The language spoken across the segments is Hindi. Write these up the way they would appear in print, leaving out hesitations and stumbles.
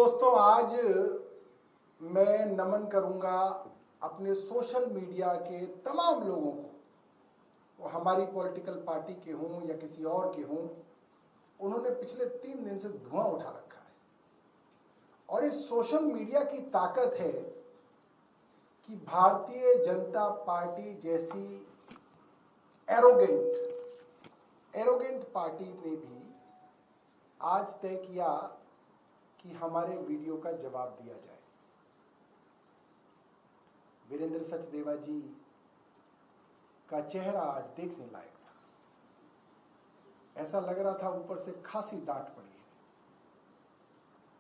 दोस्तों, आज मैं नमन करूंगा अपने सोशल मीडिया के तमाम लोगों को, वो हमारी पॉलिटिकल पार्टी के हों या किसी और के हों। उन्होंने पिछले 3 दिन से धुआं उठा रखा है और इस सोशल मीडिया की ताकत है कि भारतीय जनता पार्टी जैसी एरोगेंट पार्टी ने भी आज तय किया कि हमारे वीडियो का जवाब दिया जाए। वीरेंद्र सचदेवा जी का चेहरा आज देखने लायक था। ऐसा लग रहा था ऊपर से खासी डांट पड़ी है,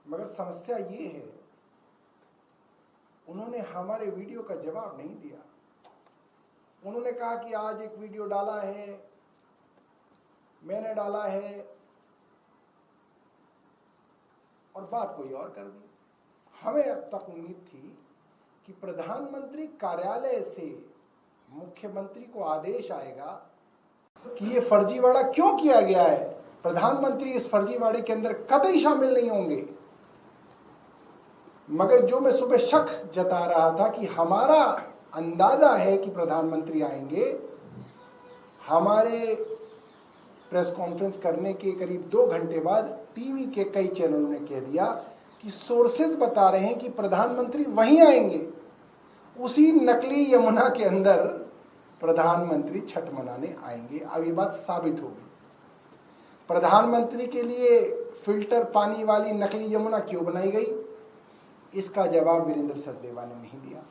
मगर समस्या ये है उन्होंने हमारे वीडियो का जवाब नहीं दिया। उन्होंने कहा कि आज एक वीडियो डाला है, मैंने डाला है, और बात कोई और कर दी। हमें अब तक उम्मीद थी कि प्रधानमंत्री कार्यालय से मुख्यमंत्री को आदेश आएगा कि ये फर्जीवाड़ा क्यों किया गया है, प्रधानमंत्री इस फर्जीवाड़े के अंदर कतई शामिल नहीं होंगे। मगर जो मैं सुबह शक जता रहा था कि हमारा अंदाजा है कि प्रधानमंत्री आएंगे, हमारे प्रेस कॉन्फ्रेंस करने के करीब 2 घंटे बाद टीवी के कई चैनलों ने कह दिया कि सोर्सेज बता रहे हैं कि प्रधानमंत्री वहीं आएंगे। उसी नकली यमुना के अंदर प्रधानमंत्री छठ मनाने आएंगे। अब ये बात साबित होगी। प्रधानमंत्री के लिए फिल्टर पानी वाली नकली यमुना क्यों बनाई गई, इसका जवाब वीरेंद्र सचदेवा ने नहीं दिया।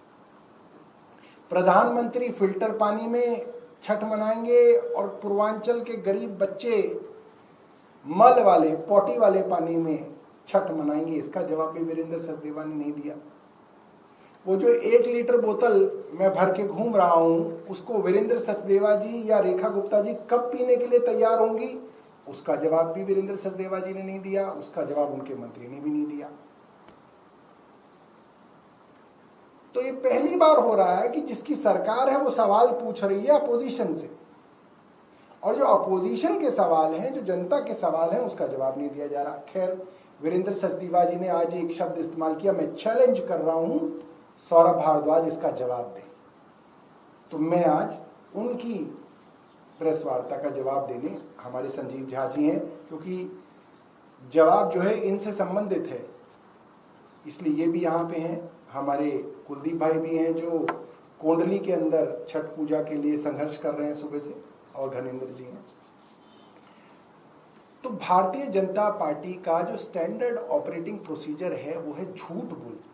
प्रधानमंत्री फिल्टर पानी में छठ मनाएंगे और पूर्वांचल के गरीब बच्चे मल वाले पोटी वाले पानी में छठ मनाएंगे, इसका जवाब भी वीरेंद्र सचदेवा ने नहीं दिया। वो जो 1 लीटर बोतल मैं भर के घूम रहा हूं, उसको वीरेंद्र सचदेवा जी या रेखा गुप्ता जी कब पीने के लिए तैयार होंगी, उसका जवाब भी वीरेंद्र सचदेवा जी ने नहीं दिया। उसका जवाब उनके मंत्री ने भी नहीं दिया। तो ये पहली बार हो रहा है कि जिसकी सरकार है वो सवाल पूछ रही है अपोजिशन से, और जो अपोजिशन के सवाल हैं, जो जनता के सवाल हैं, उसका जवाब नहीं दिया जा रहा। खैर, वीरेंद्र सचदेवा जी ने आज एक शब्द इस्तेमाल किया, मैं चैलेंज कर रहा हूं सौरभ भारद्वाज इसका जवाब दे। तो मैं आज उनकी प्रेस वार्ता का जवाब देने हमारे संजीव झा जी हैं, क्योंकि जवाब जो है इनसे संबंधित है, इसलिए ये भी यहाँ पे हैं। हमारे कुलदीप भाई भी हैं जो कोंडली के अंदर छठ पूजा के लिए संघर्ष कर रहे हैं सुबह से, और घनेंद्र जी हैं। तो भारतीय जनता पार्टी का जो स्टैंडर्ड ऑपरेटिंग प्रोसीजर है वो है झूठ बोलना।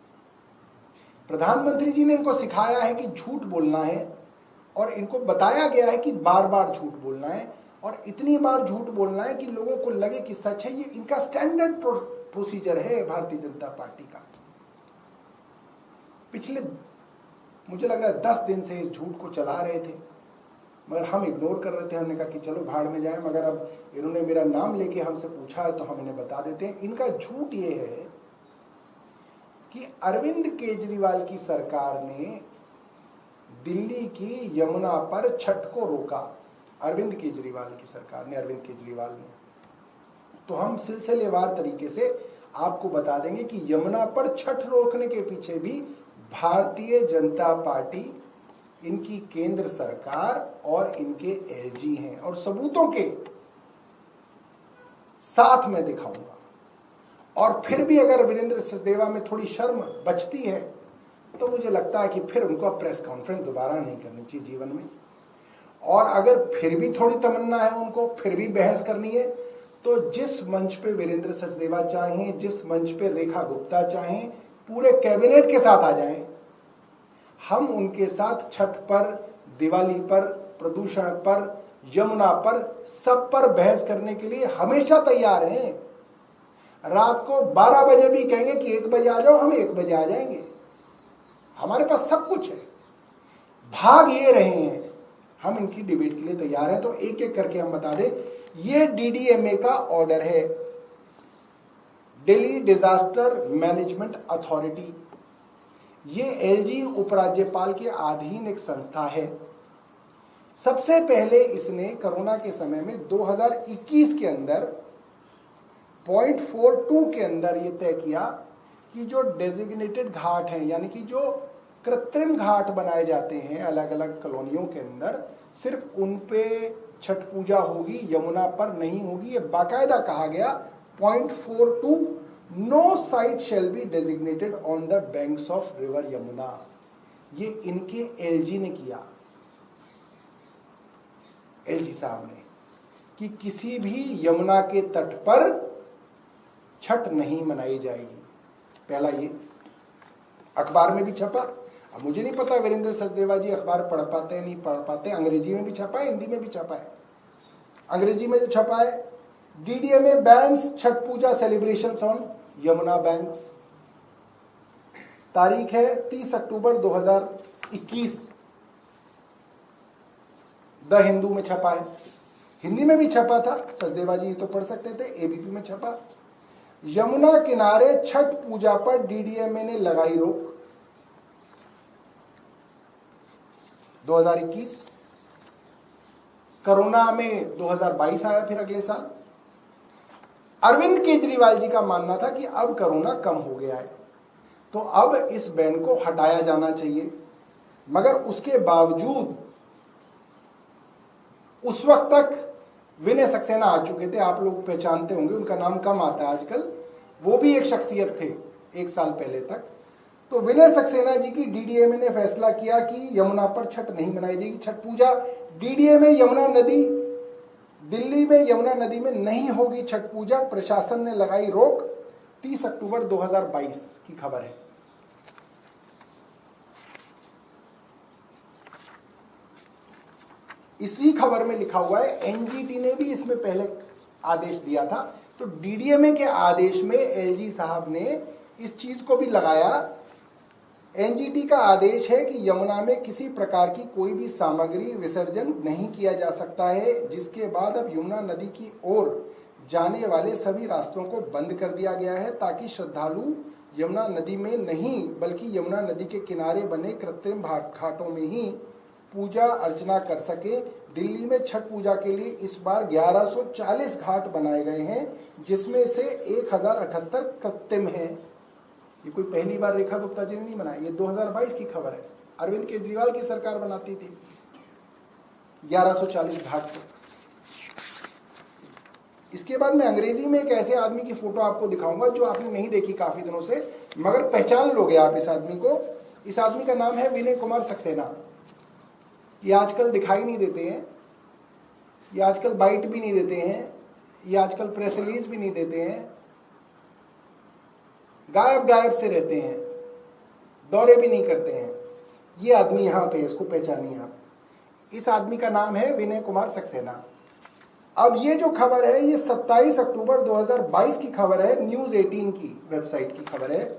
प्रधानमंत्री जी ने इनको सिखाया है कि झूठ बोलना है, और इनको बताया गया है कि बार बार झूठ बोलना है, और इतनी बार झूठ बोलना है कि लोगों को लगे कि सच है। ये इनका स्टैंडर्ड प्रोसीजर है भारतीय जनता पार्टी का। पिछले मुझे लग रहा है 10 दिन से इस झूठ को चला रहे थे, मगर हम इग्नोर कर रहे थे। हमने कहा कि चलो भाड़ में जाए, मगर अब इन्होंने मेरा नाम लेके हमसे पूछा है तो हम इन्हें बता देते हैं। इनका झूठ ये है कि अरविंद केजरीवाल की सरकार ने दिल्ली की यमुना पर छठ को रोका। अरविंद केजरीवाल की सरकार ने, अरविंद केजरीवाल ने। तो हम सिलसिलेवार तरीके से आपको बता देंगे कि यमुना पर छठ रोकने के पीछे भी भारतीय जनता पार्टी, इनकी केंद्र सरकार और इनके एलजी हैं, और सबूतों के साथ में दिखाऊंगा। और फिर भी अगर वीरेंद्र सचदेवा में थोड़ी शर्म बचती है तो मुझे लगता है कि फिर उनको प्रेस कॉन्फ्रेंस दोबारा नहीं करनी चाहिए जीवन में। और अगर फिर भी थोड़ी तमन्ना है उनको फिर भी बहस करनी है, तो जिस मंच पे वीरेंद्र सचदेवा चाहें, जिस मंच पे रेखा गुप्ता चाहें, पूरे कैबिनेट के साथ आ जाएं। हम उनके साथ छठ पर, दिवाली पर, प्रदूषण पर, यमुना पर, सब पर बहस करने के लिए हमेशा तैयार हैं। रात को 12 बजे भी कहेंगे कि 1 बजे आ जाओ, हम 1 बजे आ जाएंगे। हमारे पास सब कुछ है। भाग ये रहे हैं, हम इनकी डिबेट के लिए तैयार हैं। तो एक एक करके हम बता दें। ये डीडीएमए का ऑर्डर है, दिल्ली डिजास्टर मैनेजमेंट अथॉरिटी। ये एलजी उपराज्यपाल के अधीन एक संस्था है। सबसे पहले इसने कोरोना के समय में 2021 के अंदर 0.42 के अंदर ये तय किया कि जो डेजिग्नेटेड घाट हैं, यानी कि जो कृत्रिम घाट बनाए जाते हैं अलग अलग कॉलोनियों के अंदर, सिर्फ उन पे छठ पूजा होगी, यमुना पर नहीं होगी। ये बाकायदा कहा गया point 42, no site shall be designated on the banks of river Yamuna. ये इनके एलजी ने किया, एलजी साहब ने, कि किसी भी यमुना के तट पर छठ नहीं मनाई जाएगी। पहला ये अखबार में भी छपा। अब मुझे नहीं पता वीरेंद्र सचदेवा जी अखबार पढ़ पाते नहीं पढ़ पाते, अंग्रेजी में भी छपा है, हिंदी में भी छपा है। अंग्रेजी में जो छपा है, DDMA bans Chhath Puja celebrations on Yamuna banks. तारीख है 30 अक्टूबर 2021। द हिंदू में छपा है, हिंदी में भी छपा था, सचदेवा जी तो पढ़ सकते थे, एबीपी में छपा। यमुना किनारे छठ पूजा पर डीडीएमए ने लगाई रोक। 2021। कोरोना में 2022 आया, फिर अगले साल। अरविंद केजरीवाल जी का मानना था कि अब कोरोना कम हो गया है तो अब इस बैन को हटाया जाना चाहिए, मगर उसके बावजूद उस वक्त तक विनय सक्सेना आ चुके थे। आप लोग पहचानते होंगे, उनका नाम कम आता है आजकल, वो भी एक शख्सियत थे एक साल पहले तक। तो विनय सक्सेना जी की डीडीएमए ने फैसला किया कि यमुना पर छठ नहीं मनाई जाएगी। छठ पूजा डीडीएमए यमुना नदी, दिल्ली में यमुना नदी में नहीं होगी छठ पूजा, प्रशासन ने लगाई रोक। 30 अक्टूबर 2022 की खबर है। इसी खबर में लिखा हुआ है एनजीटी ने भी इसमें पहले आदेश दिया था। तो डीडीएमए के आदेश में एलजी साहब ने इस चीज को भी लगाया। एनजीटी का आदेश है कि यमुना में किसी प्रकार की कोई भी सामग्री विसर्जन नहीं किया जा सकता है, जिसके बाद अब यमुना नदी की ओर जाने वाले सभी रास्तों को बंद कर दिया गया है ताकि श्रद्धालु यमुना नदी में नहीं बल्कि यमुना नदी के किनारे बने कृत्रिम घाटों में ही पूजा अर्चना कर सके। दिल्ली में छठ पूजा के लिए इस बार 1140 घाट बनाए गए हैं, जिसमें से 1078 कृत्रिम हैं। ये कोई पहली बार रेखा गुप्ता जी ने नहीं बनाया, ये 2022 की खबर है। अरविंद केजरीवाल की सरकार बनाती थी 1140 घाट। इसके बाद मैं अंग्रेजी में एक ऐसे आदमी की फोटो आपको दिखाऊंगा जो आपने नहीं देखी काफी दिनों से, मगर पहचान लोगे आप इस आदमी को। इस आदमी का नाम है विनय कुमार सक्सेना। ये आजकल दिखाई नहीं देते हैं, ये आजकल बाइट भी नहीं देते हैं, ये आजकल प्रेस रिलीज भी नहीं देते हैं, गायब से रहते हैं, दौरे भी नहीं करते हैं। ये आदमी यहाँ पे, इसको पहचानिए आप। इस आदमी का नाम है विनय कुमार सक्सेना। अब ये जो खबर है ये 27 अक्टूबर 2022 की खबर है, न्यूज 18 की वेबसाइट की खबर है।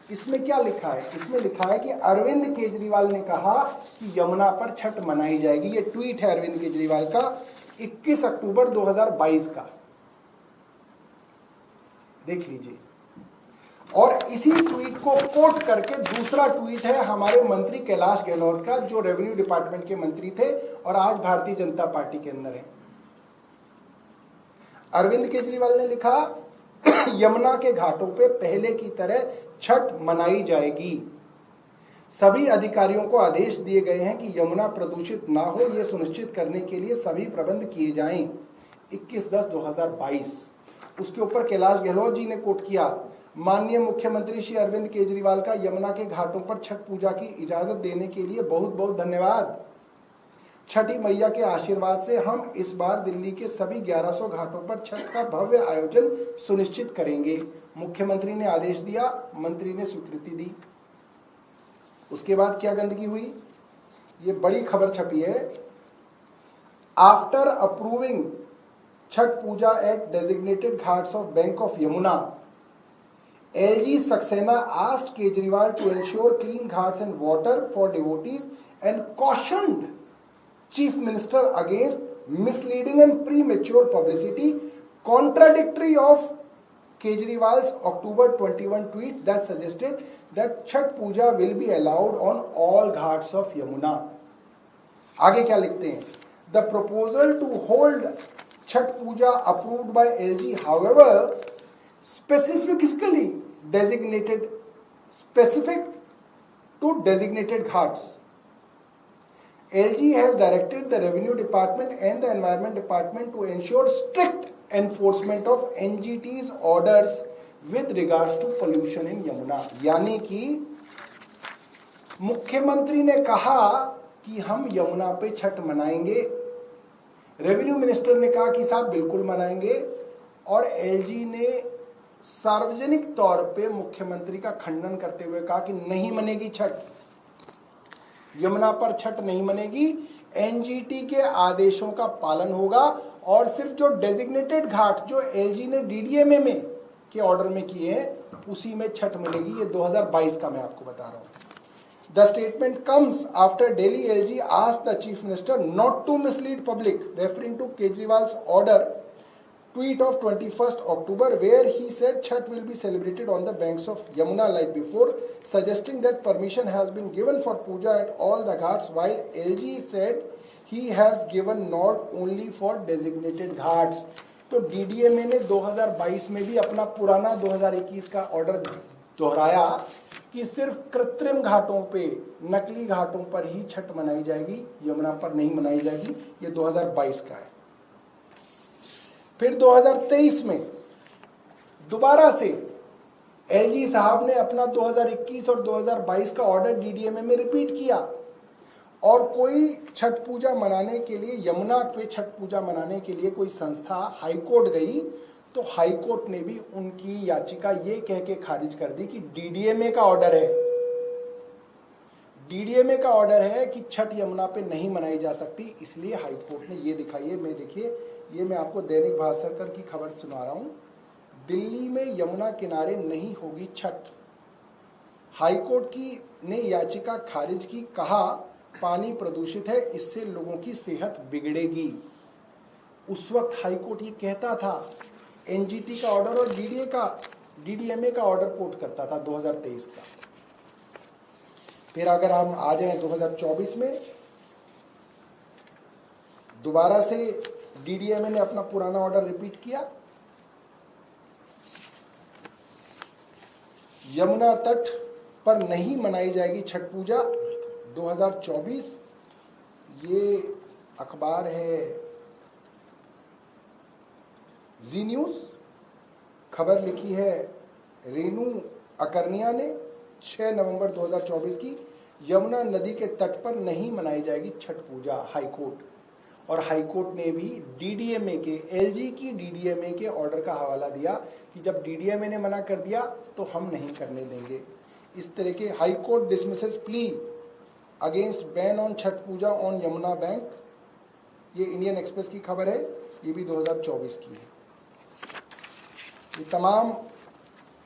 इसमें क्या लिखा है? इसमें लिखा है कि अरविंद केजरीवाल ने कहा कि यमुना पर छठ मनाई जाएगी। ये ट्वीट है अरविंद केजरीवाल का 21 अक्टूबर 2022 का, देख लीजिए। और इसी ट्वीट को कोट करके दूसरा ट्वीट है हमारे मंत्री कैलाश गहलोत का, जो रेवेन्यू डिपार्टमेंट के मंत्री थे और आज भारतीय जनता पार्टी के अंदर है। अरविंद केजरीवाल ने लिखा, यमुना के घाटों पे पहले की तरह छठ मनाई जाएगी। सभी अधिकारियों को आदेश दिए गए हैं कि यमुना प्रदूषित ना हो, यह सुनिश्चित करने के लिए सभी प्रबंध किए जाएं। 21/10/2022। उसके ऊपर कैलाश गहलोत जी ने कोट किया, माननीय मुख्यमंत्री श्री अरविंद केजरीवाल का यमुना के घाटों पर छठ पूजा की इजाजत देने के लिए बहुत बहुत धन्यवाद। छठी मैया के आशीर्वाद से हम इस बार दिल्ली के सभी 1100 घाटों पर छठ का भव्य आयोजन सुनिश्चित करेंगे। मुख्यमंत्री ने आदेश दिया, मंत्री ने स्वीकृति दी। उसके बाद क्या गंदगी हुई? ये बड़ी खबर छपी है। After approving Chhath Puja at designated ghats of bank of Yamuna, LG Saxena asked Kejriwal to ensure clean ghats and water for devotees and cautioned Chief Minister against misleading and premature publicity, contradictory of Kejriwal's October 21 tweet that suggested that Chhat Puja will be allowed on all ghats of Yamuna. आगे क्या लिखते हैं? The proposal to hold Chhat Puja approved by LG, however, specifically designated specific to designated ghats. LG has directed the Revenue Department and the Environment Department to ensure strict enforcement of NGT's orders with regards to pollution in Yamuna. यानी कि मुख्यमंत्री ने कहा कि हम यमुना पे छठ मनाएंगे, रेवेन्यू मिनिस्टर ने कहा कि साहब बिल्कुल मनाएंगे, और एलजी ने सार्वजनिक तौर पे मुख्यमंत्री का खंडन करते हुए कहा कि नहीं मनेगी छठ, यमुना पर छठ नहीं मनेगी, एनजीटी के आदेशों का पालन होगा और सिर्फ जो डेजिग्नेटेड घाट जो एलजी ने डीडीएमए में के ऑर्डर में किए हैं उसी में छठ मिलेगी। ये 2022 का मैं आपको बता रहा हूं। The statement comes after Delhi LG asked the Chief Minister not to mislead public, referring to Kejriwal's order tweet of 21st October where he said Chhath will be celebrated on the banks of Yamuna like before, suggesting that permission has been given for puja at all the ghats, while LG said he has given nod only for designated ghats. तो डीडीएमए ने 2022 में भी अपना पुराना 2021 का ऑर्डर दोहराया कि सिर्फ कृत्रिम घाटों पे, नकली घाटों पर ही छठ मनाई जाएगी, यमुना पर नहीं मनाई जाएगी। ये 2022 का है। फिर 2023 में दोबारा से एलजी साहब ने अपना 2021 और 2022 का ऑर्डर डीडीएमए में रिपीट किया और कोई छठ पूजा मनाने के लिए, यमुना पे छठ पूजा मनाने के लिए कोई संस्था हाईकोर्ट गई तो हाईकोर्ट ने भी उनकी याचिका ये कह के खारिज कर दी कि डीडीएमए का ऑर्डर है, डीडीएमए का ऑर्डर है कि छठ यमुना पे नहीं मनाई जा सकती, इसलिए हाईकोर्ट ने ये दिखाइए, मैं देखिए ये मैं आपको दैनिक भास्कर की खबर सुना रहा हूं। दिल्ली में यमुना किनारे नहीं होगी छठ, हाईकोर्ट की ने याचिका खारिज की, कहा पानी प्रदूषित है, इससे लोगों की सेहत बिगड़ेगी। उस वक्त हाईकोर्ट ये कहता था, एनजीटी का ऑर्डर और डीडीएमए का ऑर्डर कोट करता था 2023 का। फिर अगर हम आ जाएं 2024 में, दोबारा से डीडीएमए ने अपना पुराना ऑर्डर रिपीट किया, यमुना तट पर नहीं मनाई जाएगी छठ पूजा 2024। ये अखबार है जी न्यूज, खबर लिखी है रेनू अकर्निया ने 6 नवंबर 2024 की। यमुना नदी के तट पर नहीं मनाई जाएगी छठ पूजा, हाईकोर्ट। और हाईकोर्ट ने भी डीडीएमए के, एलजी की डीडीएमए के ऑर्डर का हवाला दिया कि जब डीडीएमए ने मना कर दिया तो हम नहीं करने देंगे। इस तरह के high court dismisses plea against ban on Chhath Puja on Yamuna bank, ये इंडियन एक्सप्रेस की खबर है, ये भी 2024 की है। ये तमाम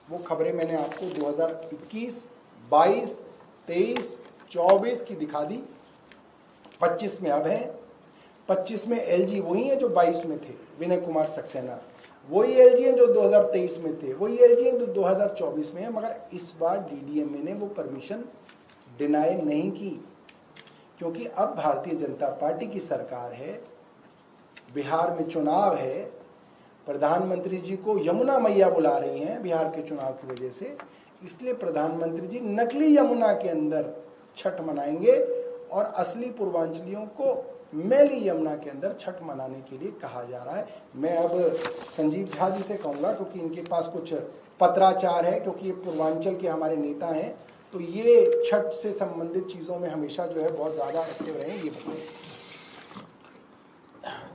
वो खबरें मैंने आपको 2021, 22, 23, 24 की दिखा दी। 25 में अब है, 25 में एलजी वही है जो 22 में थे, विनय कुमार सक्सेना, वही एलजी हैं जो 2023 में थे, वही एलजी हैं जो 2024 में है, मगर इस बार डीडीएमए ने वो परमिशन डिनाई नहीं की, क्योंकि अब भारतीय जनता पार्टी की सरकार है, बिहार में चुनाव है, प्रधानमंत्री जी को यमुना मैया बुला रही हैं बिहार के चुनाव की वजह से, इसलिए प्रधानमंत्री जी नकली यमुना के अंदर छठ मनाएंगे और असली पूर्वांचलियों को मैली यमुना के अंदर छठ मनाने के लिए कहा जा रहा है। मैं अब संजीव झा जी से कहूंगा, क्योंकि इनके पास कुछ पत्राचार है, क्योंकि ये पूर्वांचल के हमारे नेता हैं, तो ये छठ से संबंधित चीजों में हमेशा जो है बहुत ज्यादा एक्टिव रहे, ये बताइए।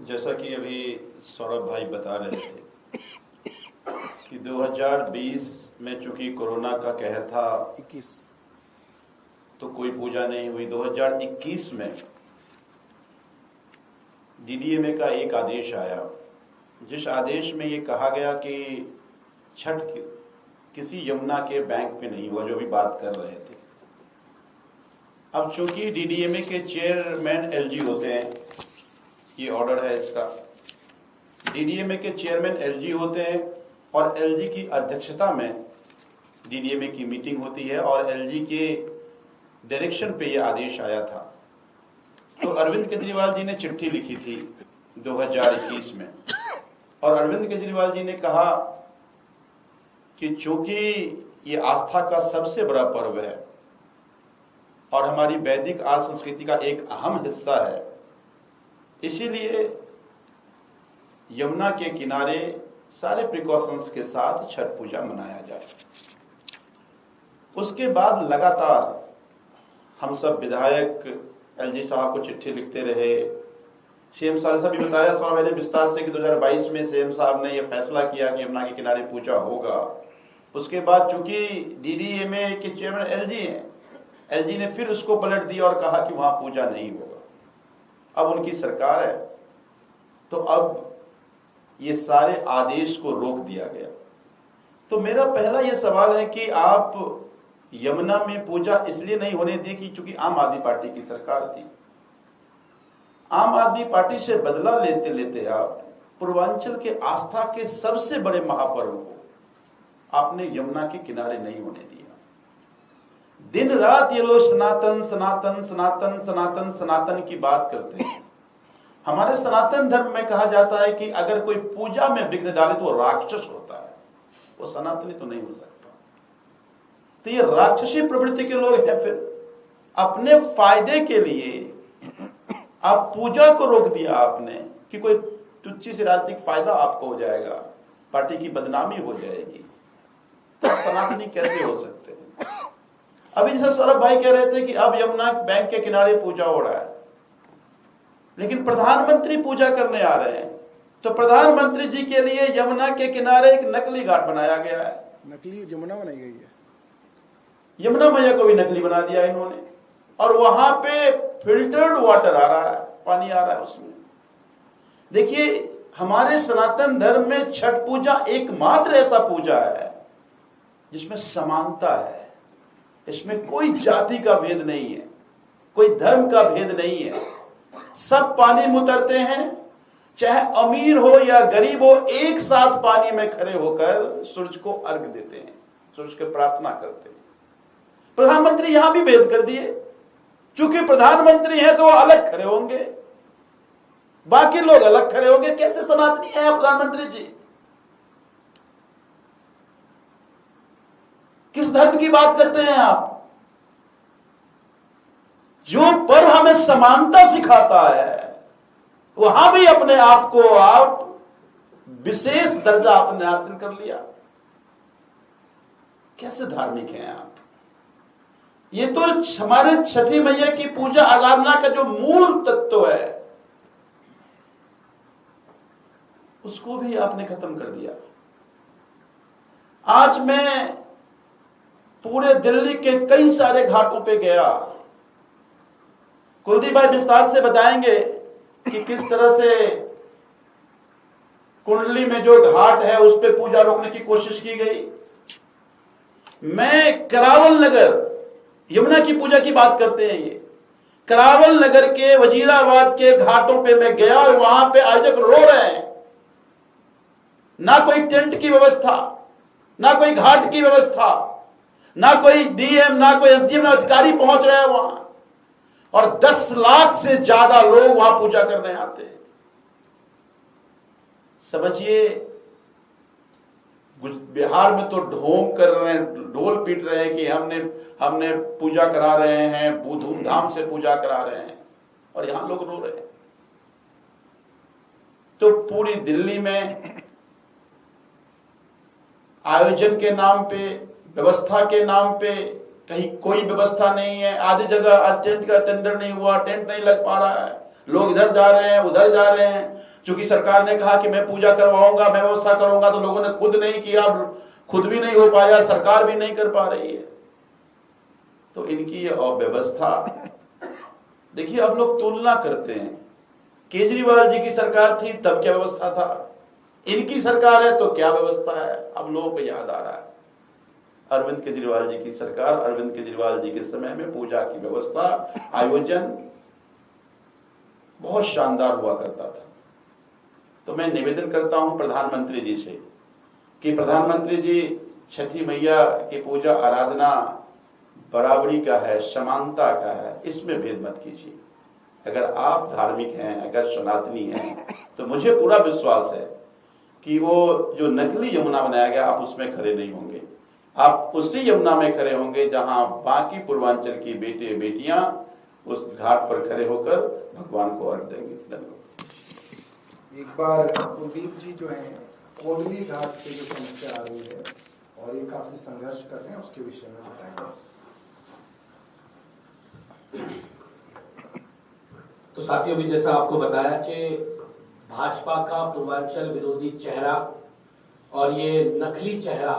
जैसा कि अभी सौरभ भाई बता रहे थे कि 2020 में चूंकि कोरोना का कहर था, 21 तो कोई पूजा नहीं हुई। 2021 में डीडीएमए का एक आदेश आया, जिस आदेश में ये कहा गया कि छठ किसी यमुना के बैंक में नहीं हुआ, जो भी बात कर रहे थे। अब चूंकि डीडीएमए के चेयरमैन एलजी होते हैं, ये ऑर्डर है इसका, डीडीएमए के चेयरमैन एलजी होते हैं और एलजी की अध्यक्षता में डीडीएमए की मीटिंग होती है और एलजी के डायरेक्शन पे ये आदेश आया था। तो अरविंद केजरीवाल जी ने चिट्ठी लिखी थी 2021 में, और अरविंद केजरीवाल जी ने कहा कि चूंकि ये आस्था का सबसे बड़ा पर्व है और हमारी वैदिक आर्य संस्कृति का एक अहम हिस्सा है। इसीलिए यमुना के किनारे सारे प्रिकॉशंस के साथ छठ पूजा मनाया जाए। उसके बाद लगातार हम सब विधायक एलजी साहब को चिट्ठी लिखते रहे। सीएम साहब से भी बताया थोड़ा पहले विस्तार से कि 2022 में सीएम साहब ने यह फैसला किया कि यमुना के किनारे पूजा होगा। उसके बाद चूंकि डीडीएमए के चेयरमैन एलजी हैं, एलजी ने फिर उसको पलट दिया और कहा कि वहां पूजा नहीं होगा। अब उनकी सरकार है तो अब ये सारे आदेश को रोक दिया गया। तो मेरा पहला ये सवाल है कि आप यमुना में पूजा इसलिए नहीं होने दी कि चूंकि आम आदमी पार्टी की सरकार थी। आम आदमी पार्टी से बदला लेते लेते आप पूर्वांचल के आस्था के सबसे बड़े महापर्व को आपने यमुना के किनारे नहीं होने दिया। दिन रात ये लोग सनातन सनातन सनातन सनातन सनातन की बात करते हैं। हमारे सनातन धर्म में कहा जाता है कि अगर कोई पूजा में विघ्न डाले तो राक्षस होता है, वो सनातनी तो नहीं हो सकता। तो ये राक्षसी प्रवृत्ति के लोग हैं। फिर अपने फायदे के लिए आप पूजा को रोक दिया आपने कि कोई तुच्छी से राजनीतिक फायदा आपको हो जाएगा, पार्टी की बदनामी हो जाएगी। तो सनातनी कैसे हो सकते हैं? अभी जैसे सौरभ भाई कह रहे थे कि अब यमुना बैंक के किनारे पूजा हो रहा है, लेकिन प्रधानमंत्री पूजा करने आ रहे हैं। तो प्रधानमंत्री जी के लिए यमुना के किनारे एक नकली घाट बनाया गया है। नकली यमुना बनाई गई है। यमुना मैया को भी नकली बना दिया इन्होंने, और वहां पे फिल्टर्ड वाटर आ रहा है, पानी आ रहा है उसमें। देखिए, हमारे सनातन धर्म में छठ पूजा एकमात्र ऐसा पूजा है जिसमें समानता है। इसमें कोई जाति का भेद नहीं है, कोई धर्म का भेद नहीं है। सब पानी में उतरते हैं, चाहे अमीर हो या गरीब हो, एक साथ पानी में खड़े होकर सूरज को अर्घ देते हैं, सूरज की प्रार्थना करते हैं। प्रधानमंत्री यहां भी भेद कर दिए। चूंकि प्रधानमंत्री हैं तो अलग खड़े होंगे, बाकी लोग अलग खड़े होंगे। कैसे सनातनी है प्रधानमंत्री जी? किस धर्म की बात करते हैं आप? जो पर्व हमें समानता सिखाता है, वहां भी अपने आप को आप विशेष दर्जा आपने हासिल कर लिया। कैसे धार्मिक हैं आप? ये तो हमारे छठी मैया की पूजा आराधना का जो मूल तत्व है, उसको भी आपने खत्म कर दिया। आज मैं पूरे दिल्ली के कई सारे घाटों पे गया। कुलदीप भाई विस्तार से बताएंगे कि किस तरह से कुंडली में जो घाट है उस पे पूजा रोकने की कोशिश की गई। मैं करावल नगर, यमुना की पूजा की बात करते हैं, ये करावल नगर के वजीराबाद के घाटों पे मैं गया और वहां पे आयोजक रो रहे हैं। ना कोई टेंट की व्यवस्था, ना कोई घाट की व्यवस्था, ना कोई डीएम, ना कोई एसडीएम, अधिकारी पहुंच रहे हैं वहां, और 10 लाख से ज्यादा लोग वहां पूजा करने आते हैं। समझिए, बिहार में तो ढोंग कर रहे हैं, ढोल पीट रहे हैं कि हमने पूजा करा रहे हैं, धूमधाम से पूजा करा रहे हैं, और यहां लोग रो रहे हैं। तो पूरी दिल्ली में आयोजन के नाम पे, व्यवस्था के नाम पे कहीं कोई व्यवस्था नहीं है। आधी जगह टेंट का टेंडर नहीं हुआ, टेंट नहीं लग पा रहा है, लोग इधर जा रहे हैं, उधर जा रहे हैं। चूंकि सरकार ने कहा कि मैं पूजा करवाऊंगा, मैं व्यवस्था करूंगा, तो लोगों ने खुद नहीं किया, खुद भी नहीं हो पाया, सरकार भी नहीं कर पा रही है। तो इनकी ये अव्यवस्था देखिए। अब लोग तुलना करते हैं, केजरीवाल जी की सरकार थी तब क्या व्यवस्था था, इनकी सरकार है तो क्या व्यवस्था है। अब लोगों को याद आ रहा है अरविंद केजरीवाल जी की सरकार, अरविंद केजरीवाल जी के समय में पूजा की व्यवस्था, आयोजन बहुत शानदार हुआ करता था। तो मैं निवेदन करता हूं प्रधानमंत्री जी से कि प्रधानमंत्री जी, छठी मैया की पूजा आराधना बराबरी का है, समानता का है, इसमें भेद मत कीजिए। अगर आप धार्मिक हैं, अगर सनातनी हैं, तो मुझे पूरा विश्वास है कि वो जो नकली यमुना बनाया गया आप उसमें खड़े नहीं होंगे। आप उसी यमुना में खड़े होंगे जहां बाकी पूर्वांचल की बेटे बेटियां उस घाट पर खड़े होकर भगवान को अर्घ देंगे। धन्यवाद। एक बार कुलदीप जी जो है कोडली घाट पे जो समस्या आ रही है और ये काफी संघर्ष कर रहे हैं, उसके विषय में बताएंगे। तो साथियों, भी जैसा आपको बताया कि भाजपा का पूर्वांचल विरोधी चेहरा और ये नकली चेहरा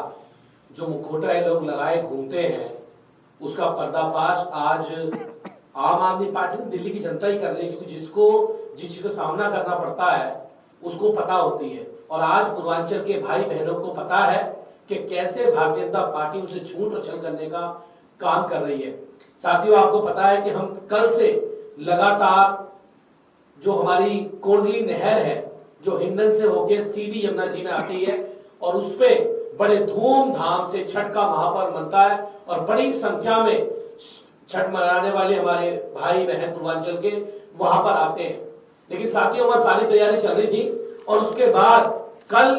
जो मुखौटा ये लोग लगाए घूमते हैं, उसका पर्दाफाश आज आम आदमी पार्टी में दिल्ली की जनता ही कर रही है, क्योंकि जिस चीज का सामना करना पड़ता है उसको पता होती है। और आज पूर्वांचल के भाई बहनों को पता है कि कैसे भारतीय जनता पार्टी उनसे झूठ और छल करने का काम कर रही है। साथियों, आपको पता है कि हम कल से लगातार जो हमारी कोडली नहर है जो हिंडन से होकर सीधी यमुना जी में आती है और उस पे बड़े धूमधाम से छठ का महापर्व मनता है और बड़ी संख्या में छठ मनाने वाले हमारे भाई बहन पूर्वांचल के वहां पर आते हैं। लेकिन साथियों, वहां सारी तैयारी चल रही थी और उसके बाद कल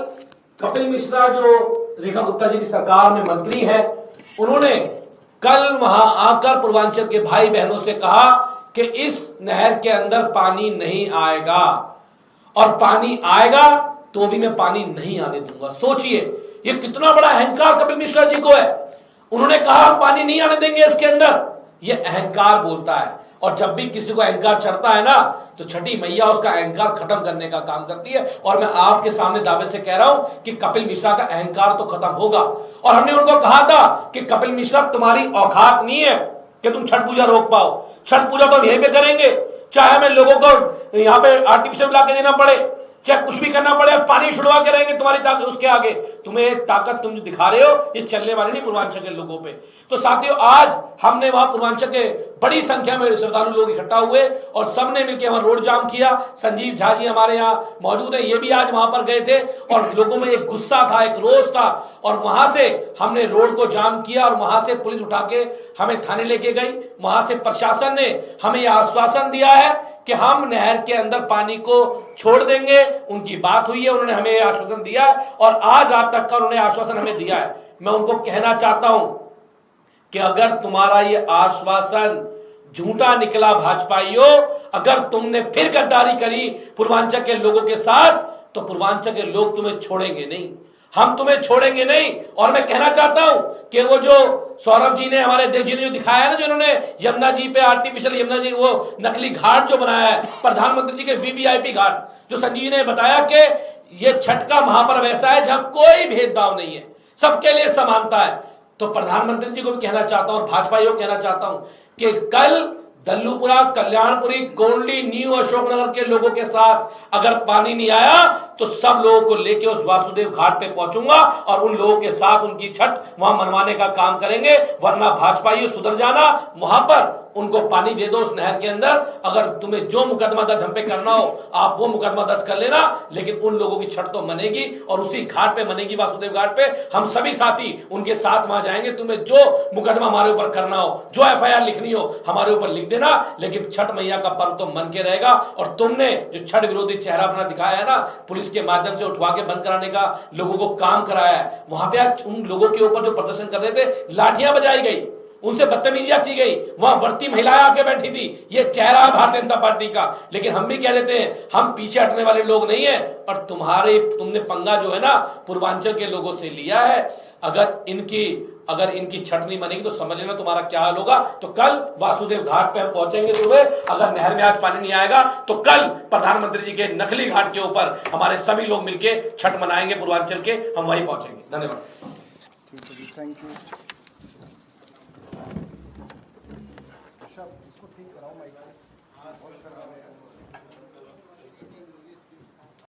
कपिल मिश्रा जो रेखा गुप्ता जी की सरकार में मंत्री है, उन्होंने कल वहां आकर पूर्वांचल के भाई बहनों से कहा कि इस नहर के अंदर पानी नहीं आएगा और पानी आएगा तो भी मैं पानी नहीं आने दूंगा। सोचिए, ये कितना बड़ा अहंकार कपिल मिश्रा जी को है। उन्होंने कहा पानी नहीं आने देंगे इसके अंदर, ये अहंकार बोलता है। और जब भी किसी को अहंकार चढ़ता है ना, तो छठी मैया उसका अहंकार खत्म करने का काम करती है। और मैं आपके सामने दावे से कह रहा हूं कि कपिल मिश्रा का अहंकार तो खत्म होगा। और हमने उनको कहा था कि कपिल मिश्रा, तुम्हारी औकात नहीं है कि तुम छठ पूजा रोक पाओ। छठ पूजा तो हम यहीं पे करेंगे, चाहे हमें लोगों को यहाँ पे आर्टिफिशियल ला के देना पड़े, चाहे कुछ भी करना पड़े, पानी छुड़वा के रहेंगे तुम्हारी ताकत उसके आगे। तुम्हें ताकत तुम जो दिखा रहे हो ये चलने वाली नहीं पूर्वांचल के लोगों पे। तो साथियों, आज हमने वहां पूर्वांचल के बड़ी संख्या में श्रद्धालु लोग इकट्ठा हुए और सबने मिलकर वहां रोड जाम किया। संजीव झा जी हमारे यहाँ मौजूद है, ये भी आज वहां पर गए थे और लोगों में एक गुस्सा था, एक रोष था और वहां से हमने रोड को जाम किया और वहां से पुलिस उठा के हमें थाने लेके गई। वहां से प्रशासन ने हमें यह आश्वासन दिया है कि हम नहर के अंदर पानी को छोड़ देंगे। उनकी बात हुई है, उन्होंने हमें आश्वासन दिया है और आज रात तक का उन्होंने आश्वासन हमें दिया है। मैं उनको कहना चाहता हूं कि अगर तुम्हारा ये आश्वासन झूठा निकला भाजपाइयों, अगर तुमने फिर गद्दारी करी पूर्वांचल के लोगों के साथ, तो पूर्वांचल के लोग तुम्हें छोड़ेंगे नहीं, हम तुम्हें छोड़ेंगे नहीं। और मैं कहना चाहता हूं कि वो जो सौरभ जी ने, हमारे देश जी ने जो दिखाया है ना, जो इन्होंने यमुना जी पे आर्टिफिशियल यमुना जी वो नकली घाट जो बनाया है, प्रधानमंत्री जी के वीवीआईपी घाट, जो संजीव जी ने बताया कि ये छठ का महापर्व ऐसा है जहां कोई भेदभाव नहीं है, सबके लिए समानता है। तो प्रधानमंत्री जी को भी कहना चाहता हूं और भाजपाइयों को कहना चाहता हूं कि कल दल्लूपुरा, कल्याणपुरी, कोंडली, न्यू अशोकनगर के लोगों के साथ अगर पानी नहीं आया तो सब लोगों को लेके उस वासुदेव घाट पे पहुंचूंगा और उन लोगों के साथ उनकी छठ वहां मनवाने का काम करेंगे। वरना भाजपाइयों सुधर जाना, वहां पर उनको पानी दे दो उस नहर के अंदर। अगर तुम्हें जो मुकदमा दर्ज हम पे करना हो आप वो मुकदमा दर्ज कर लेना, लेकिन उन लोगों की छठ तो मनेगी और उसी घाट पे मनेगी, वासुदेव घाट पे। हम सभी साथी उनके साथ वहां जाएंगे। तुम्हें जो मुकदमा हमारे ऊपर करना हो, जो एफआईआर लिखनी हो, हमारे ऊपर लिख देना, लेकिन छठ मैया का पर्व तो मन के रहेगा। और तुमने जो छठ विरोधी चेहरा अपना दिखाया है ना, पुलिस के माध्यम से उठवा के बंद कराने का लोगं को काम कराया है, वहां पे आज उन लोगों के ऊपर जो प्रदर्शन कर रहे थे लाठियां बजाई गई, उनसे बदतमीजियां की गई, वहां वर्ती महिलाएं आके बैठी थी। ये चेहरा है भारतीय जनता पार्टी का। लेकिन हम भी कह देते हैं हम पीछे हटने वाले लोग नहीं है। और तुमने पंगा जो है ना पूर्वांचल के लोगों से लिया है। अगर इनकी छठ नहीं बनेगी तो समझ लेना तुम्हारा क्या हाल होगा। तो कल वासुदेव घाट पे हम पहुंचेंगे सुबह। अगर नहर में आज पानी नहीं आएगा तो कल प्रधानमंत्री जी के नकली घाट के ऊपर हमारे सभी लोग मिलकर छठ मनाएंगे पूर्वांचल के, हम वहीं पहुंचेंगे। धन्यवाद। Thank you. इसको ठीक कराओ माइक।